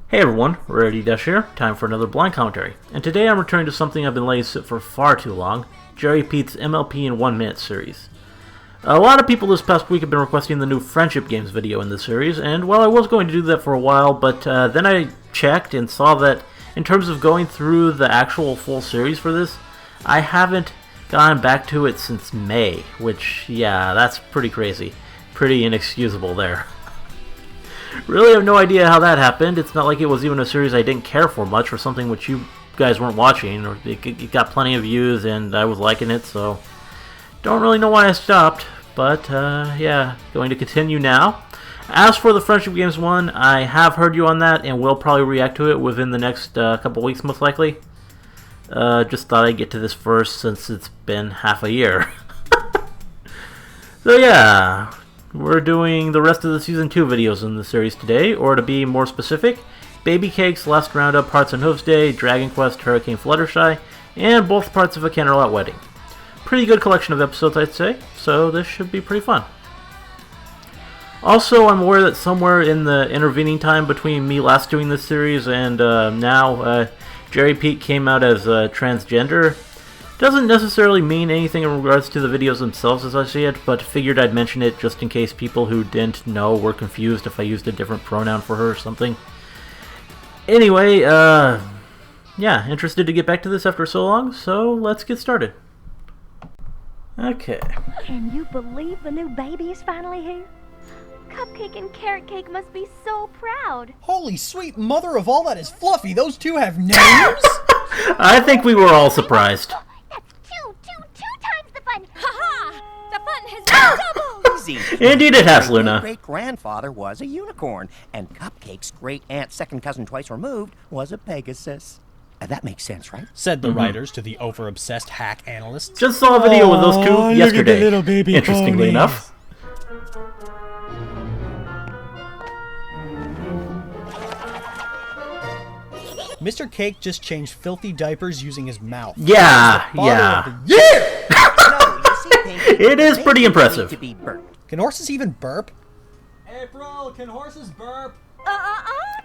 Hey everyone, Rarity Dash here, time for another blind commentary. And today I'm returning to something I've been letting sit for far too long, Jerry Peet's MLP in 1 Minute series. A lot of people this past week have been requesting the new Friendship Games video in this series, and well, I was going to do that for a while, but then I checked and saw that in terms of going through the actual full series for this, I haven't gone back to it since May, which, yeah, that's pretty crazy. Pretty inexcusable there. Really have no idea how that happened. It's not like it was even a series I didn't care for much, or something which you guys weren't watching, or it got plenty of views and I was liking it, so don't really know why I stopped, but yeah, going to continue now. As for the Friendship Games one, I have heard you on that and will probably react to it within the next couple weeks most likely. Just thought I'd get to this first since it's been half a year. So yeah, we're doing the rest of the Season 2 videos in the series today, or to be more specific, Baby Cakes, Last Roundup, Hearts and Hooves Day, Dragon Quest, Hurricane Fluttershy, and both parts of a Canterlot wedding. Pretty good collection of episodes, I'd say, so this should be pretty fun. Also, I'm aware that somewhere in the intervening time between me last doing this series and now, Jerry Peet came out as transgender. Doesn't necessarily mean anything in regards to the videos themselves as I see it, but figured I'd mention it just in case people who didn't know were confused if I used a different pronoun for her or something. Anyway, yeah, interested to get back to this after so long, so let's get started. Okay. Can you believe the new baby is finally here? Cupcake and Carrot Cake must be so proud. Holy sweet mother of all that is fluffy, those two have names? I think we were all surprised. Two times the fun. Ha-ha! The fun has been doubled! Easy. Indeed it has, Luna. My great-grandfather was a unicorn, and Cupcake's great-aunt, second cousin twice removed, was a Pegasus. That makes sense, right? Said the writers to the over-obsessed hack analysts. Just saw a video with those two yesterday. Look at the little baby Interestingly ponies. enough. Mr. Cake just changed filthy diapers using his mouth. Yeah, Father yeah. of the year! No, you see, Pinky, It is pretty babies impressive. need to be burped. Can horses even burp? April, can horses burp?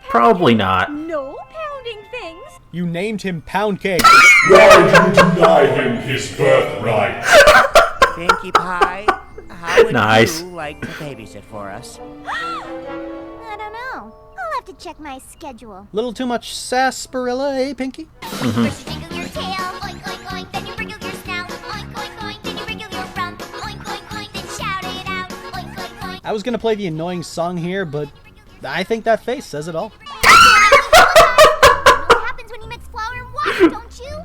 Probably not. No pounding things. You named him Pound Cake. Why do you deny him his birthright? Pinkie Pie, how would Nice. you like to babysit for us? I don't know. I'll have to check my schedule. Little too much sarsaparilla, eh, Pinky? First you jiggle your tail, oink oink oink, then you wriggle your snout, oink oink oink, then you wriggle your rump, oink oink oink, then shout it out, oink oink oink. I was gonna play the annoying song here, but I think that face says it all. You know what happens when you mix flour and water, don't you?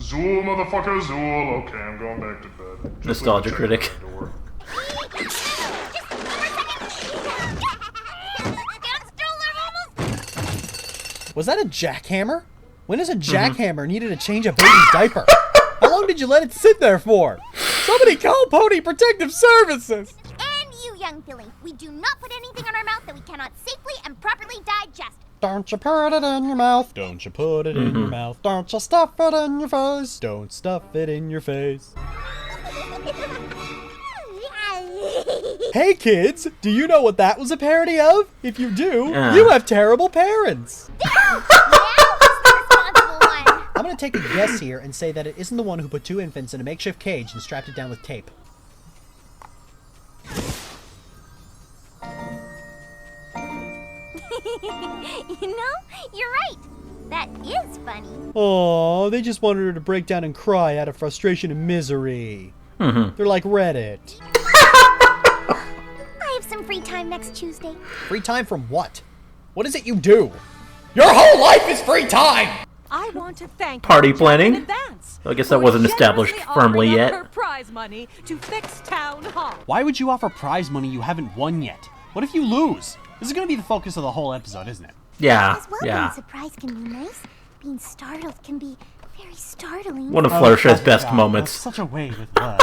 Zool, motherfucker, Zool. Okay, I'm going back to bed. Just Nostalgia leave the Critic. check on the door. Was that a jackhammer? When has a jackhammer needed to change a baby's diaper? How long did you let it sit there for? Somebody call Pony Protective Services! And you, young filly, we do not put anything in our mouth that we cannot safely and properly digest. Don't you put it in your mouth. Don't you put it in your mouth. Don't you stuff it in your face. Don't stuff it in your face. Hey kids, do you know what that was a parody of? If you do, you have terrible parents. Now is the responsible one. I'm gonna take a guess here and say that it isn't the one who put 2 infants in a makeshift cage and strapped it down with tape. You know, you're right. That is funny. Oh, they just wanted her to break down and cry out of frustration and misery. They're like Reddit. I have some free time next Tuesday. Free time from what? What is it you do? Your whole life is free time! I want to thank Party you, Jack, planning? in advance I guess that for wasn't established generously firmly offering up yet. her prize money to fix town hall. Why would you offer prize money you haven't won yet? What if you lose? This is going to be the focus of the whole episode, isn't it? Yeah, As well, yeah. being surprised can be nice. Being startled can be very startling. One of Fluttershy's best God, moments. that's such a way with love.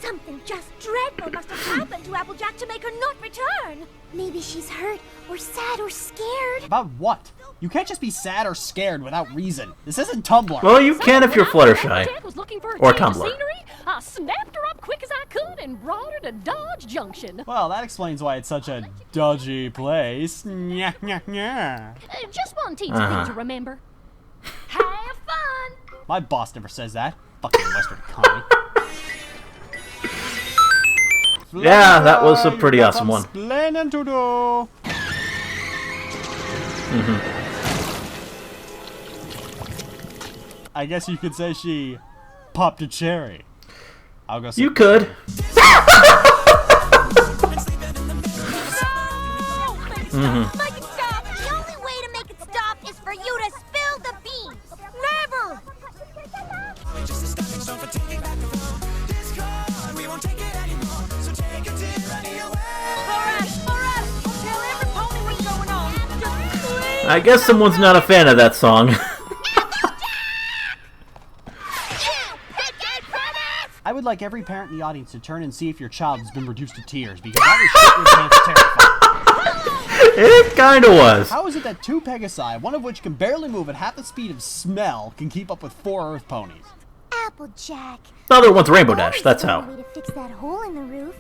Something just dreadful must have happened to Applejack to make her not return. Maybe she's hurt, or sad, or scared. About what? You can't just be sad or scared without reason. This isn't Tumblr. Well, you can if you're Fluttershy. Or Tumblr. I snapped her up quick as I could and brought her to Dodge Junction. Well, that explains why it's such a dodgy place. Nya, nya, nya. Just one teensy thing to remember. Have fun! My boss never says that. Fucking Western economy. Yeah, that was a pretty awesome one. Explaining to do. I guess you could say she popped a cherry. I'll go see. You could. Make it stop. The only way to make it stop is for you to spill the beans. Never. I guess someone's not a fan of that song. I would like every parent in the audience to turn and see if your child has been reduced to tears, because that was shit your pants terrifying. It kinda was. How is it that 2 Pegasi, one of which can barely move at half the speed of smell, can keep up with 4 Earth ponies? Applejack. The other one's Rainbow Dash, that's how. Way to fix that hole in the roof.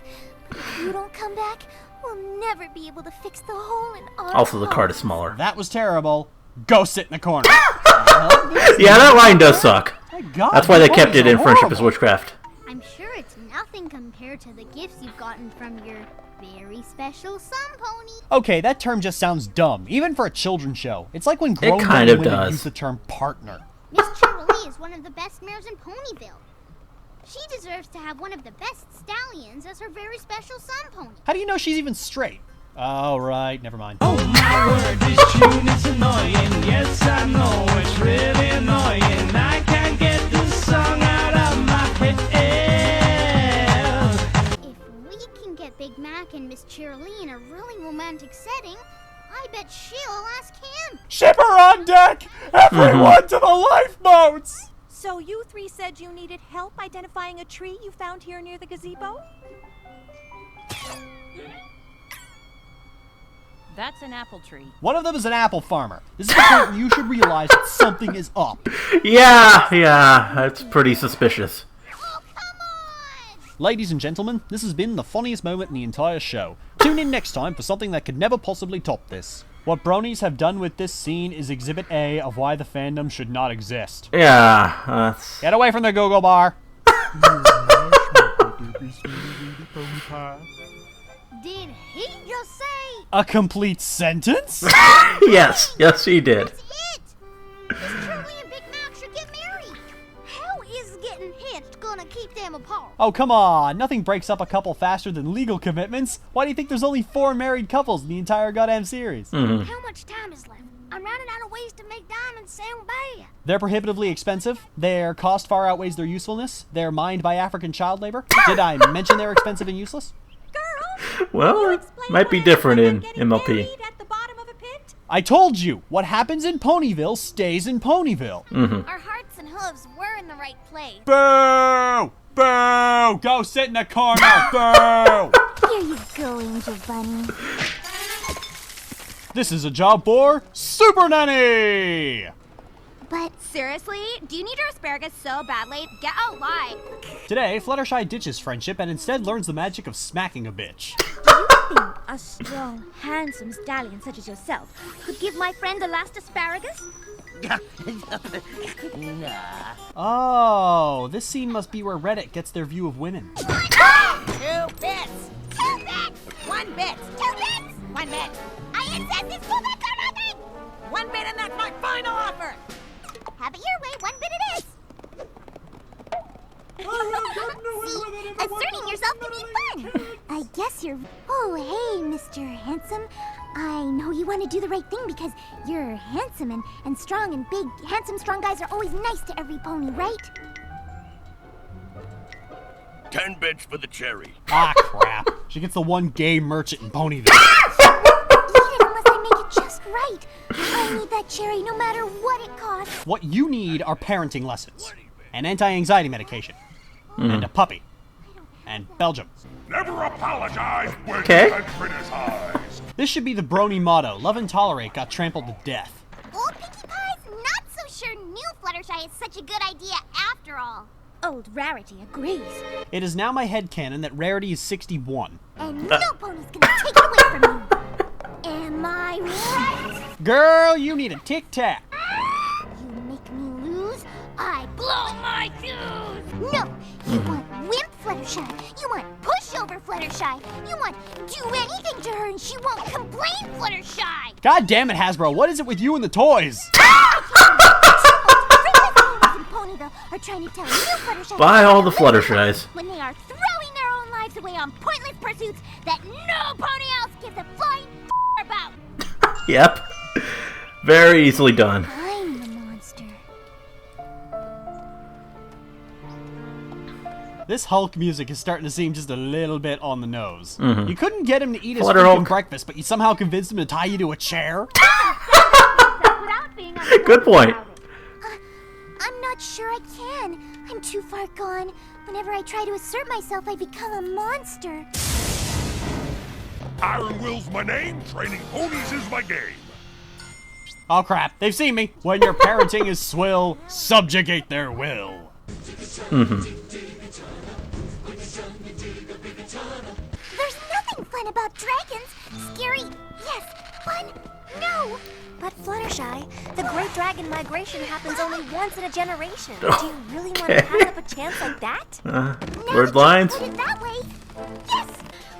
But if you don't come back, we'll never be able to fix the hole in our Also, the card house. is smaller. That was terrible. Go sit in the corner. Yeah, that line does suck. My God, That's why they the kept it ponies in are Friendship horrible. is Witchcraft. I'm sure it's nothing compared to the gifts you've gotten from your very special sun pony. Okay, that term just sounds dumb, even for a children's show. It's like when grown kind men of women does. use the term partner. Miss Cheryl is one of the best mares in Ponyville. She deserves to have one of the best stallions as her very special sun pony. How do you know she's even straight? Oh, right, never mind. Oh my word, this tune is annoying. Yes, I know it's really annoying. I can't get this song out of my head. If we can get Big Mac and Miss Cheryl in a really romantic setting, I bet she'll ask him. Ship her on deck! Everyone to the lifeboats! So you three said you needed help identifying a tree you found here near the gazebo? That's an apple tree. One of them is an apple farmer. This is the point where you should realize that something is up. Yeah, that's pretty suspicious. Oh, come on! Ladies and gentlemen, this has been the funniest moment in the entire show. Tune in next time for something that could never possibly top this. What bronies have done with this scene is Exhibit A of why the fandom should not exist. Yeah, that's... Get away from the Google bar! Did he just say A complete sentence? yes, he did. that's it? Miss Cheryl and Big Mac should get married. How is getting hitched gonna keep them apart? Oh, come on. Nothing breaks up a couple faster than legal commitments. Why do you think there's only 4 married couples in the entire goddamn series? How much time is left? I'm running out of ways to make diamonds sound bad. They're prohibitively expensive. Their cost far outweighs their usefulness. They're mined by African child labor. Did I mention they're expensive and useless? Girl, Well, it might be different in MLP. at the bottom of a pit? I told you, what happens in Ponyville stays in Ponyville. Our hearts and hooves were in the right place. Boo! Boo! Go sit in the corner! Boo! Here you go, Angel Bunny. This is a job for Super Nanny! But seriously, do you need your asparagus so badly? Get a life. Today, Fluttershy ditches friendship and instead learns the magic of smacking a bitch. A strong, handsome stallion such as yourself could give my friend the last asparagus? Oh, this scene must be where Reddit gets their view of women. 2 bits! 2 bits! 1 bit! 2 bits! 1 bit! I insist it's 2 bits or nothing! 1 bit and that's my final offer! Have it your way, 1 bit it is! See, asserting yourself can be fun! I guess you're... Oh, hey, Mr. Handsome. I know you want to do the right thing because you're handsome and strong, and big, handsome, strong guys are always nice to every pony, right? 10 bits for the cherry. Ah, crap. She gets the one gay merchant in Ponyville. Eat it unless I make it just right. I need that cherry no matter what it costs. What you need are parenting lessons, an anti-anxiety medication, and a puppy, and Belgium. Never apologize when Okay. you get criticized. This should be the brony motto. Love and tolerate got trampled to death. Oi, sure new Fluttershy is such a good idea after all. Old Rarity agrees. It is now my headcanon that Rarity is 61. And no pony's gonna take it away from you. Am I right? Girl, you need a tic-tac. You make me lose, I blow my fuse. No, you want wimp Fluttershy. You want pushover Fluttershy. You want do anything to her and she won't complain Fluttershy. God damn it, Hasbro, what is it with you and the toys? Ponyville are trying to tell new Fluttershy Buy all the Fluttershys. when they are throwing their own lives away on pointless pursuits that no pony else gives a flying about. Yep. Very easily done. I'm the monster. This Hulk music is starting to seem just a little bit on the nose. Mhm. You couldn't get him to eat his Flutter freaking Hulk. breakfast, but you somehow convinced him to tie you to a chair? Good point. I'm not sure I can. I'm too far gone. Whenever I try to assert myself, I become a monster. Iron Will's my name, training ponies is my game. Oh crap, they've seen me. When your parenting is swill, subjugate their will. Mm-hmm. There's nothing fun about dragons. Scary, yes. Fun, no. But Fluttershy, the Great Dragon Migration happens only once in a generation. Do you really want Okay. to pass up a chance like that? Word lines. Put it that way. Yes.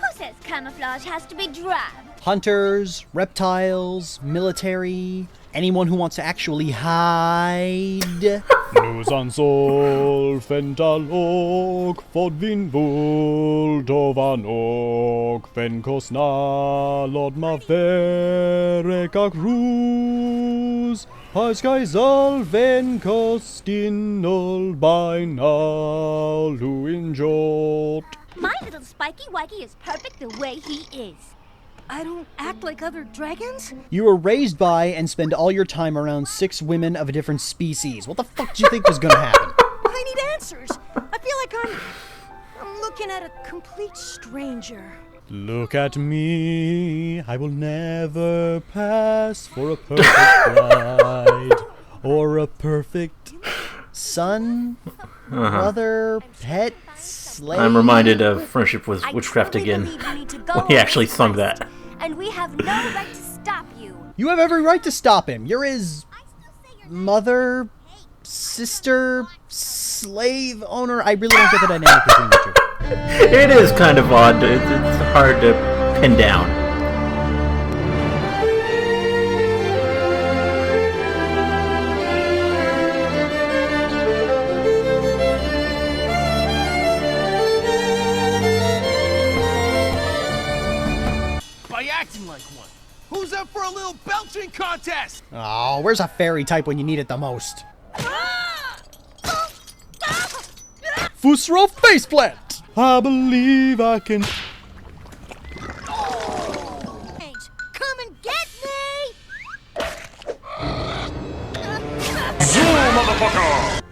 Who says camouflage has to be drab? Hunters, reptiles, military, anyone who wants to actually hide. Nusan sol, fentalok, fodvinvul, dovanok, fenkosna, lodma vereka cruz, Haskaisal venkostinol by now, luinjot. My little Spiky Wikey is perfect the way he is. I don't act like other dragons? You were raised by and spend all your time around 6 women of a different species. What the fuck did you think was gonna happen? I need answers. I feel like I'm looking at a complete stranger. Look at me, I will never pass for a perfect bride or a perfect son, brother, pet, slave. I'm reminded of Friendship with Witchcraft again when he actually sung that. And we have no right to stop you. You have every right to stop him. You're his mother, sister, slave owner. I really don't get the dynamic between the two. It is kind of odd. It's hard to pin down. By acting like one. Who's up for a little belching contest? Oh, where's a fairy type when you need it the most? Fusro faceplant! I believe I can. Come and get me! Zoom, motherfucker!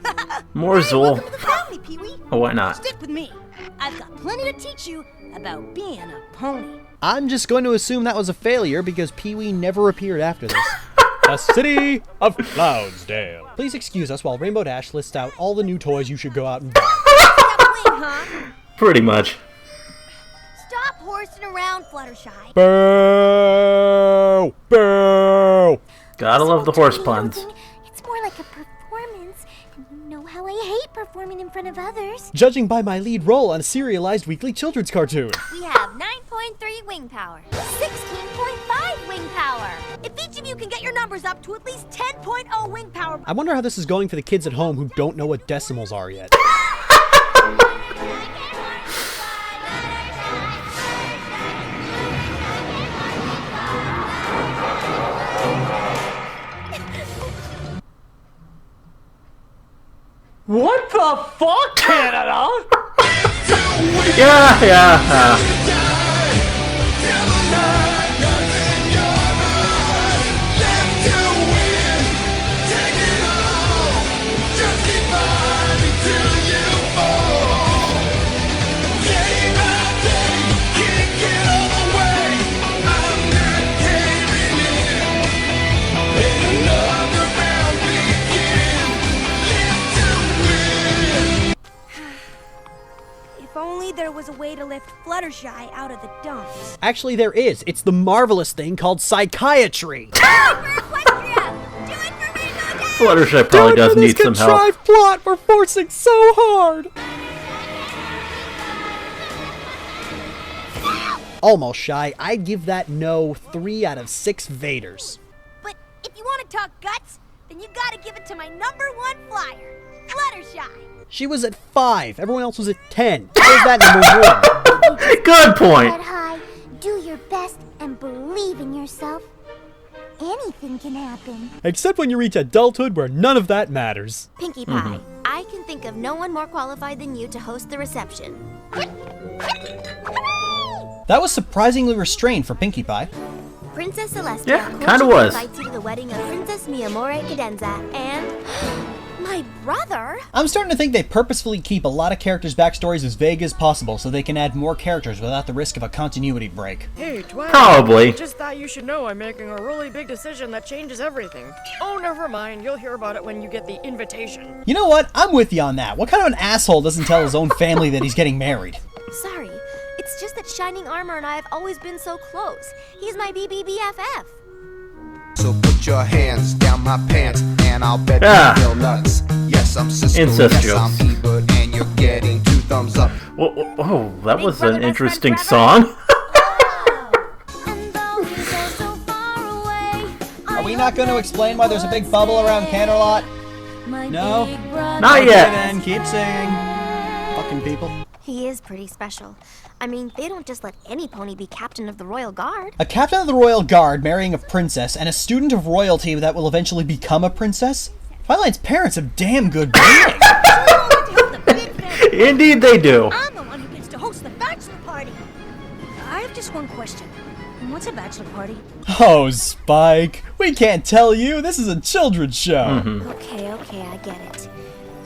More Zool. Welcome to the family, Pee-wee. Why not? Stick with me. I've got plenty to teach you about being a pony. I'm just going to assume that was a failure because Pee-wee never appeared after this. The city of Cloudsdale. Please excuse us while Rainbow Dash lists out all the new toys you should go out and buy. Pretty much. Stop horsing around, Fluttershy. Boo! Boo! Gotta love the horse puns. It's more like a performance. And you know how I hate performing in front of others. Judging by my lead role on a serialized weekly children's cartoon. We have 9.3 wing power, 16.5 wing power. If each of you can get your numbers up to at least 10.0 wing power. I wonder how this is going for the kids at home who don't know what decimals are yet. What the fuck, Canada? Yeah. there was a way to lift Fluttershy out of the dumps. Actually, there is. It's the marvelous thing called psychiatry. Fluttershy probably does need some help. This contrived plot we're forcing so hard. Almost shy. I'd give that no 3 out of 6 Vaders. But if you want to talk guts, then you gotta give it to my #1 flyer, Fluttershy. She was at 5. Everyone else was at 10. Where's that #1? Good point. Head high, do your best, and believe in yourself. Anything can happen. Except when you reach adulthood where none of that matters. Pinkie Pie, I can think of no one more qualified than you to host the reception. That was surprisingly restrained for Pinkie Pie. Princess Celestia Yeah, kinda was. invites you to the wedding of Princess Mi Amore Cadenza and my brother. I'm starting to think they purposefully keep a lot of characters' backstories as vague as possible so they can add more characters without the risk of a continuity break. Hey, Twilight. Probably. Just thought you should know I'm making a really big decision that changes everything. Oh, never mind. You'll hear about it when you get the invitation. You know what? I'm with you on that. What kind of an asshole doesn't tell his own family that he's getting married? Sorry, it's just that Shining Armor and I have always been so close. He's my BBBFF. So put your hands down my pants and I'll bet you feel nuts. Yes, I'm Cisco, Incest yes, I'm jokes. Ebert, and you're getting 2 thumbs up. Oh, that was an interesting song. Are we not going to explain why there's a big bubble around Canterlot? No? Not yet. Okay, then keep singing. Fucking people. He is pretty special. I mean, they don't just let any pony be captain of the Royal Guard. A captain of the Royal Guard marrying a princess and a student of royalty that will eventually become a princess? Twilight's parents have damn good breeding. Indeed they do. I'm the one who gets to host the bachelor party. I have just one question. What's a bachelor party? Oh, Spike. We can't tell you. This is a children's show. Okay, I get it.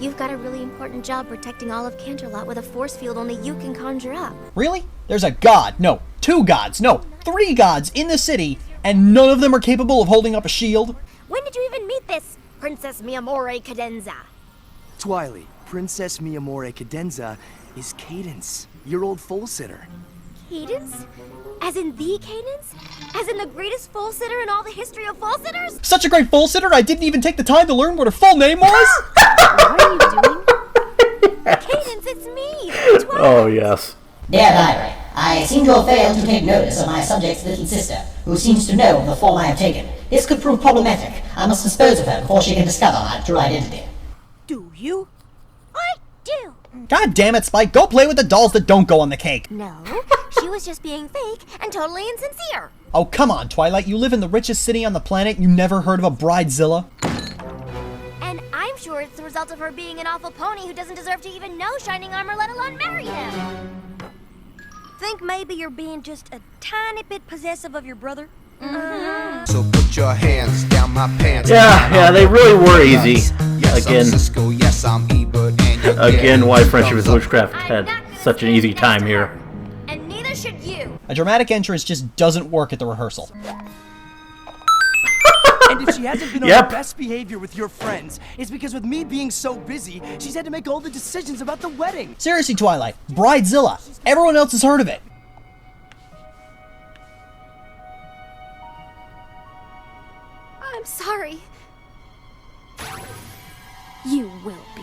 You've got a really important job protecting all of Canterlot with a force field only you can conjure up. Really? There's a god, no, 2 gods, no, 3 gods in the city, and none of them are capable of holding up a shield? When did you even meet this Princess Mi Amore Cadenza? Twilight, Princess Mi Amore Cadenza is Cadence, your old foal sitter. Cadence? As in the Cadence? As in the greatest foal sitter in all the history of foal sitters? Such a great foal sitter, I didn't even take the time to learn what her full name was? What are you doing? Cadence, it's me, Twilight. Oh, yes. Dear Diary, I seem to have failed to take notice of my subject's little sister, who seems to know of the form I have taken. This could prove problematic. I must dispose of her before she can discover my true identity. Do you? I do. God damn it, Spike, go play with the dolls that don't go on the cake. No, she was just being fake and totally insincere. Oh, come on, Twilight, you live in the richest city on the planet, you never heard of a bridezilla? And I'm sure it's the result of her being an awful pony who doesn't deserve to even know Shining Armor, let alone marry him. Think maybe you're being just a tiny bit possessive of your brother? So put your hands down my pants. Yeah, they really were easy. Yes, Again, I'm Cisco, yes, I'm Ebert, and you're again, why getting 2 Friendship with thumbs up. Witchcraft had such an easy time here. And neither should you. A dramatic entrance just doesn't work at the rehearsal. And if she hasn't been on her best behavior with your friends, it's because with me being so busy, she's had to make all the decisions about the wedding. Seriously, Twilight, bridezilla. Everyone else has heard of it. I'm sorry. You will be.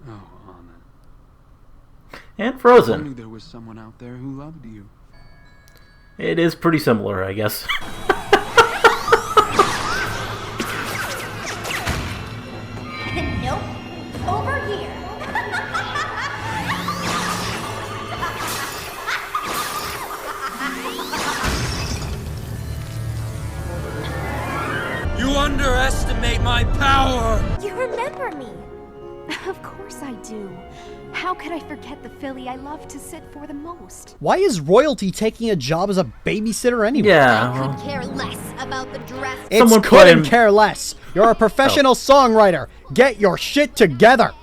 Oh, Anna. And I Frozen. knew there was someone out there who loved you. It is pretty similar, I guess. Nope. Over here. You underestimate my power! You remember me. Of course I do. How could I forget the filly I love to sit for the most? Why is royalty taking a job as a babysitter anyway? Yeah, I could care less about the dress. It's couldn't care less. You're a professional songwriter. Get your shit together.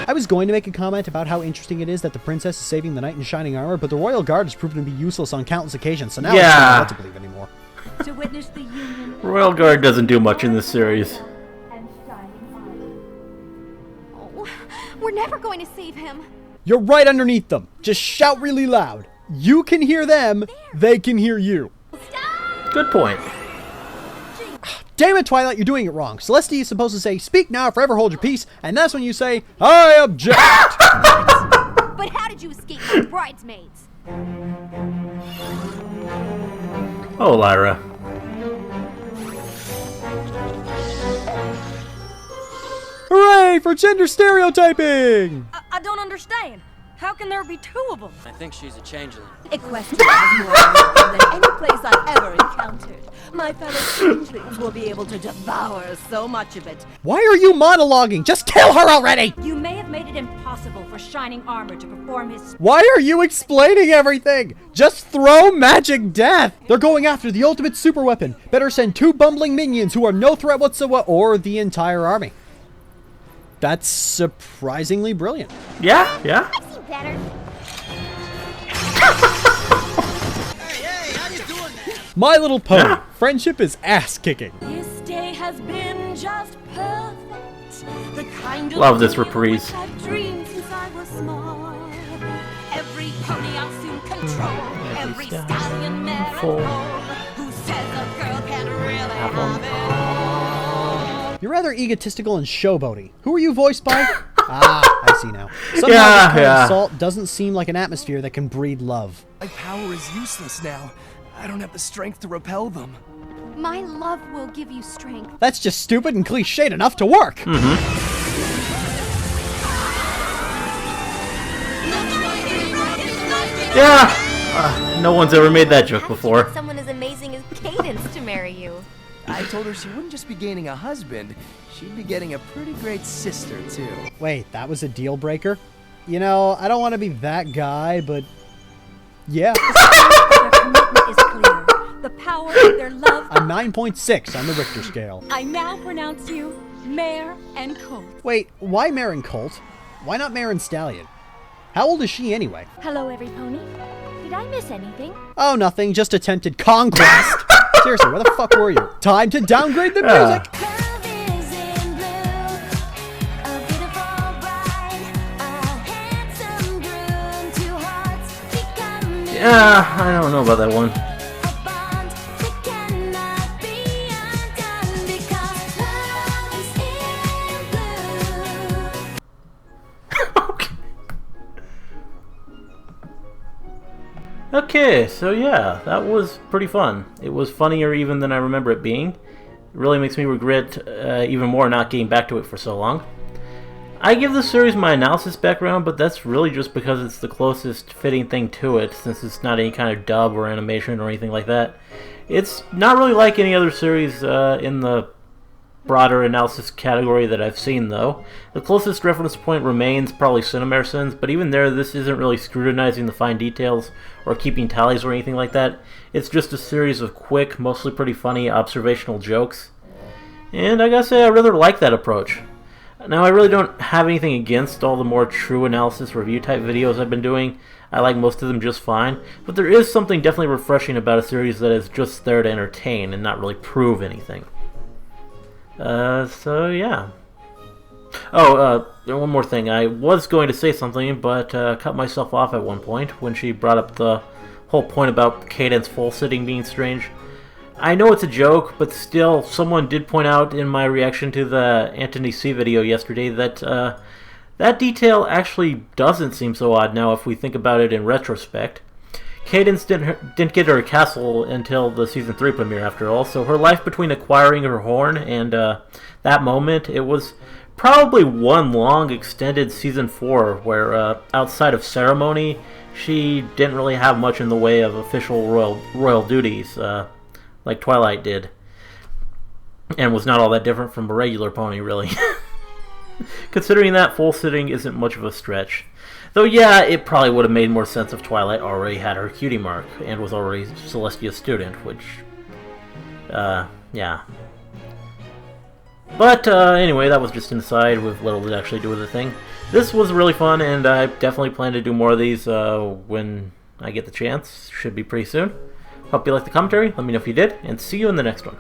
I was going to make a comment about how interesting it is that the princess is saving the knight in shining armor, but the royal guard has proven to be useless on countless occasions, so now I don't know what to believe anymore. To witness the union. Royal Guard doesn't do much in this series. Oh, we're never going to save him. You're right underneath them. Just shout really loud. You can hear them, they can hear you. Good point. Damn it, Twilight, you're doing it wrong. Celestia is supposed to say, speak now, forever hold your peace, and that's when you say, I object. But how did you escape my bridesmaids? Oh, Lyra. Hooray for gender stereotyping! I don't understand. How can there be two of them? I think she's a changeling. Equestria has more than any place I've ever encountered. My fellow changelings will be able to devour so much of it. Why are you monologuing? Just kill her already! You may have made it impossible for Shining Armor to perform his... Why are you explaining everything? Just throw magic death! They're going after the ultimate super weapon. Better send 2 bumbling minions who are no threat whatsoever, or the entire army. That's surprisingly brilliant. Yeah, yeah. I've seen better. My Little Pony. Friendship is ass-kicking. This day has been just perfect. The kind of Love this reprise. I've dreamed since I was small. Every pony I'll soon control. Every stallion mare at home. Who says a girl can really have it? You're rather egotistical and showboaty. Who are you voiced by? I see now. Somehow this kind of salt doesn't seem like an atmosphere that can breed love. My power is useless now. I don't have the strength to repel them. My love will give you strength. That's just stupid and cliched enough to work. Yeah! No one's ever made that joke before. Someone as amazing as Cadence to marry you. I told her she wouldn't just be gaining a husband, she'd be getting a pretty great sister, too. Wait, that was a deal breaker? You know, I don't want to be that guy, but... yeah. Their commitment is clear. The power of their love... A 9.6 on the Richter scale. I now pronounce you Mare and Colt. Wait, why Mare and Colt? Why not Mare and Stallion? How old is she anyway? Hello, every pony. Did I miss anything? Oh, nothing. Just attempted conquest. Seriously, where the fuck were you? Time to downgrade the music! Yeah, I don't know about that one. Okay, so yeah, that was pretty fun. It was funnier even than I remember it being. It really makes me regret even more not getting back to it for so long. I give this series my analysis background, but that's really just because it's the closest fitting thing to it, since it's not any kind of dub or animation or anything like that. It's not really like any other series in the broader analysis category that I've seen, though. The closest reference point remains probably Cinemair Sins, but even there, this isn't really scrutinizing the fine details or keeping tallies or anything like that. It's just a series of quick, mostly pretty funny observational jokes. And I gotta say, I rather like that approach. Now, I really don't have anything against all the more true analysis review type videos I've been doing. I like most of them just fine, but there is something definitely refreshing about a series that is just there to entertain and not really prove anything. So yeah. Oh, one more thing. I was going to say something, but cut myself off at one point when she brought up the whole point about Cadence full sitting being strange. I know it's a joke, but still, someone did point out in my reaction to the Anthony C video yesterday that that detail actually doesn't seem so odd now if we think about it in retrospect. Cadence didn't get her castle until the Season 3 premiere, after all, so her life between acquiring her horn and that moment, it was probably one long extended Season 4 where, outside of ceremony, she didn't really have much in the way of official royal duties, like Twilight did, and was not all that different from a regular pony, really. Considering that, full sitting isn't much of a stretch. Though, yeah, it probably would have made more sense if Twilight already had her cutie mark and was already Celestia's student, which, yeah. But, anyway, that was just an aside with little to actually do with the thing. This was really fun, and I definitely plan to do more of these when I get the chance. Should be pretty soon. Hope you liked the commentary. Let me know if you did, and see you in the next one.